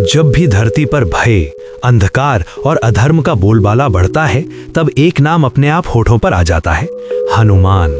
जब भी धरती पर भय, अंधकार और अधर्म का बोलबाला बढ़ता है, तब एक नाम अपने आप होठों पर आ जाता है, हनुमान।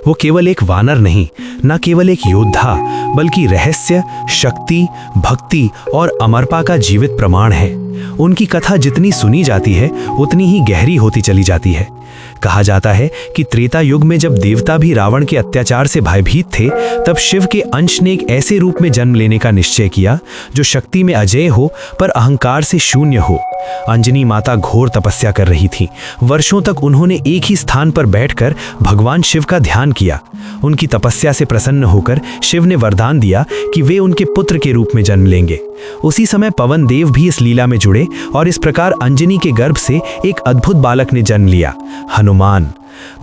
वो केवल एक वानर नहीं, न केवल एक योद्धा, बल्कि रहस्य, शक्ति, भक्ति और अमरता का जीवित प्रमाण है। उनकी कथा जितनी सुनी जाती है, उतनी ही गहरी होती चली जाती है। कहा जाता है कि त्रेता युग में जब देवता भी रावण के अत्याचार से भयभीत थे, तब शिव के अंश ने एक ऐसे रूप में जन्म लेने का निश्चय किया जो शक्ति में अजेय हो पर अहंकार से शून्य हो। अंजनी माता घोर तपस्या कर रही थी। वर्षों तक उन्होंने एक ही स्थान पर बैठकर भगवान शिव का ध्यान किया। उनकी तपस्या से प्रसन्न होकर शिव ने वरदान दिया कि वे उनके पुत्र के रूप में जन्म लेंगे। उसी समय पवन देव भी इस लीला में जुड़े और इस प्रकार अंजनी के गर्भ से एक अद्भुत बालक ने जन्म लिया, हनुमान।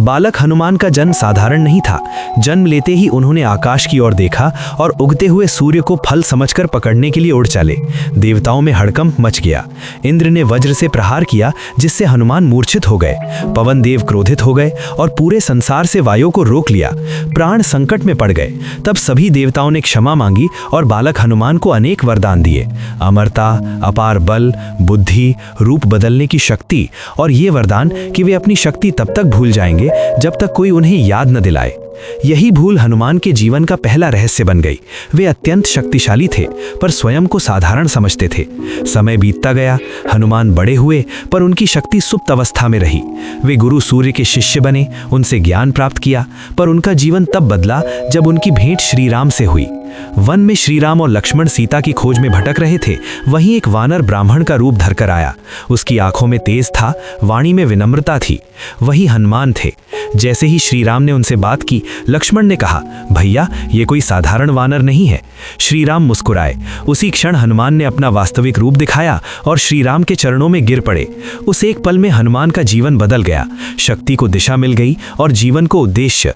बालक हनुमान का जन्म साधारण नहीं था। जन्म लेते ही उन्होंने आकाश की ओर देखा और उगते हुए सूर्य को फल समझकर पकड़ने के लिए उड़ चले। देवताओं में हड़कंप मच गया। इंद्र ने वज्र से प्रहार किया, जिससे हनुमान मूर्छित हो गए। पवन देव क्रोधित हो गए और पूरे संसार से वायु को रोक लिया। प्राण संकट में पड़ गए। तब सभी देवताओं ने क्षमा मांगी और बालक हनुमान को अनेक वरदान दिए, अमरता, अपार बल, बुद्धि, रूप बदलने की शक्ति, और ये वरदान कि वे अपनी शक्ति तब तक भूल जाएंगे जब तक कोई उन्हें याद न दिलाए। यही भूल हनुमान के जीवन का पहला रहस्य बन गई। वे अत्यंत शक्तिशाली थे, पर स्वयं को साधारण समझते थे। समय बीतता गया, हनुमान बड़े हुए, पर उनकी शक्ति सुप्त अवस्था में रही। वे गुरु सूर्य के शिष्य बने, उनसे ज्ञान प्राप्त किया, पर उनका जीवन तब बदला जब उनकी भेंट श्री राम से हुई। वन में श्री राम और लक्ष्मण सीता की खोज में भटक रहे थे। वहीं एक वानर ब्राह्मण का रूप धरकर आया। उसकी आंखों में तेज था, वाणी में विनम्रता थी। वही हनुमान थे। जैसे ही श्री राम ने उनसे बात की, लक्ष्मण ने कहा, भैया, ये कोई साधारण वानर नहीं है। श्री राम मुस्कुराए। उसी क्षण हनुमान ने अपना वास्तविक रूप दिखाया और श्री राम के चरणों में गिर पड़े। उस एक पल में हनुमान का जीवन बदल गया। शक्ति को दिशा मिल गई और जीवन को उद्देश्य।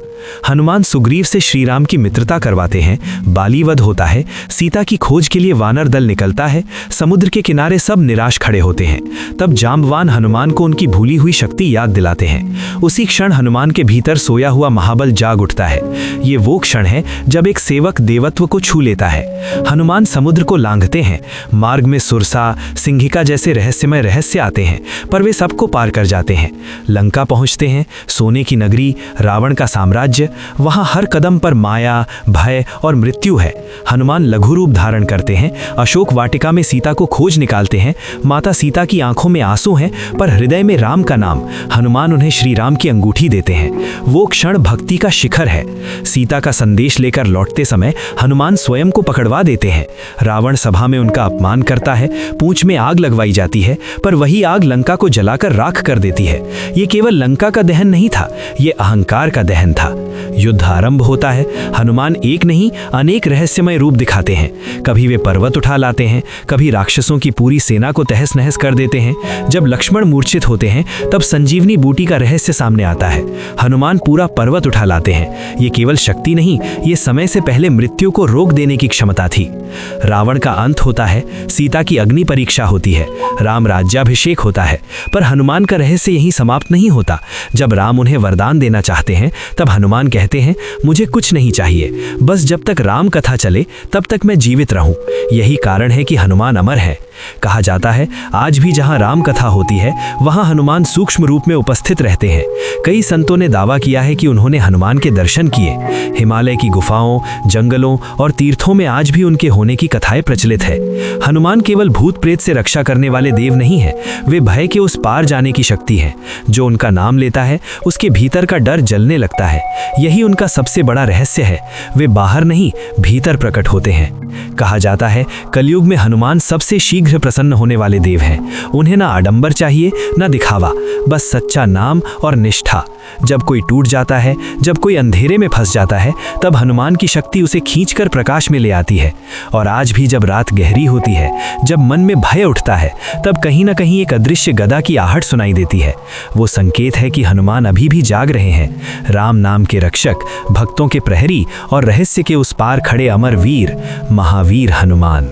हनुमान सुग्रीव से श्री राम की मित्रता करवाते हैं। बाली वध होता है। सीता की खोज के लिए वानर दल निकलता है। समुद्र के किनारे सब निराश खड़े होते हैं। तब जांबवान हनुमान को उनकी भूली हुई शक्ति याद दिलाते हैं। उसी क्षण हनुमान के भीतर सोया हुआ महाबल जाग उठता है। ये वो क्षण है जब एक सेवक देवत्व को छू लेता है। हनुमान समुद्र को लांघते हैं। मार्ग में सुरसा, सिंहिका जैसे रहस्यमय रहस्य आते हैं, पर वे सबको पार कर जाते हैं। लंका पहुंचते हैं, सोने की नगरी, रावण का साम्राज्य। वहां हर कदम पर माया, भय और मृत्यु है। हनुमान लघु रूप धारण करते हैं। अशोक वाटिका में सीता को खोज निकालते हैं। माता सीता की आंखों में आंसू हैं, पर हृदय में राम का नाम। हनुमान उन्हें श्री राम की अंगूठी देते हैं। वो क्षण भक्ति का शिखर है। सीता का संदेश लेकर लौटते समय हनुमान स्वयं को पकड़वा देते हैं। रावण सभा में उनका अपमान करता है। पूंछ में आग लगवाई जाती है, पर वही आग लंका को जलाकर राख कर देती है। ये केवल लंका का दहन नहीं था, ये अहंकार का दहन था। युद्ध आरंभ होता है। हनुमान एक नहीं, अनेक रहस्यमय रूप दिखाते हैं। कभी वे पर्वत उठा लाते हैं, कभी राक्षसों की पूरी सेना को तहस नहस कर देते हैं। जब लक्ष्मण मूर्छित होते हैं, तब संजीवनी बूटी का रहस्य सामने आता है। हनुमान पूरा पर्वत उठा लाते हैं। ये केवल शक्ति नहीं, ये समय से पहले मृत्यु को रोक देने की क्षमता थी। रावण का अंत होता है। सीता की अग्नि परीक्षा होती है। राम राज्याभिषेक होता है। पर हनुमान का रहस्य यहीं समाप्त नहीं होता। जब राम उन्हें वरदान देना चाहते हैं, तब हनुमान कहते हैं, मुझे कुछ नहीं चाहिए, बस जब तक राम कथा चले तब तक मैं जीवित रहूं। यही कारण है कि हनुमान अमर है। कहा जाता है, आज भी जहां राम कथा होती है, वहां हनुमान सूक्ष्म रूप में उपस्थित रहते हैं। कई संतों ने दावा किया है कि उन्होंने हनुमान के दर्शन किए। हिमालय की गुफाओं, जंगलों और तीर्थों में आज भी उनके होने की कथाएं प्रचलित है। हनुमान केवल भूत प्रेत से रक्षा करने वाले देव नहीं है, वे भय के उस पार जाने की शक्ति है। जो उनका नाम लेता है, उसके भीतर का डर जलने लगता है। यही उनका सबसे बड़ा रहस्य है। वे बाहर नहीं, भीतर प्रकट होते हैं। कहा जाता है, कलयुग में हनुमान सबसे शीघ्र प्रसन्न होने वाले देव हैं। उन्हें ना आडंबर चाहिए, ना दिखावा, बस सच्चा नाम और निष्ठा। जब कोई टूट जाता है, जब कोई अंधेरे में फंस जाता है, तब हनुमान की शक्ति उसे खींचकर प्रकाश में ले आती है। और आज भी जब रात गहरी होती है, जब मन में भय उठता है, तब कहीं ना कहीं एक अदृश्य गदा की आहट सुनाई देती है। वो संकेत है कि हनुमान अभी भी जाग रहे हैं। राम नाम के रक्षक, भक्तों के प्रहरी और रहस्य के उस पार खड़े अमर वीर, महावीर हनुमान।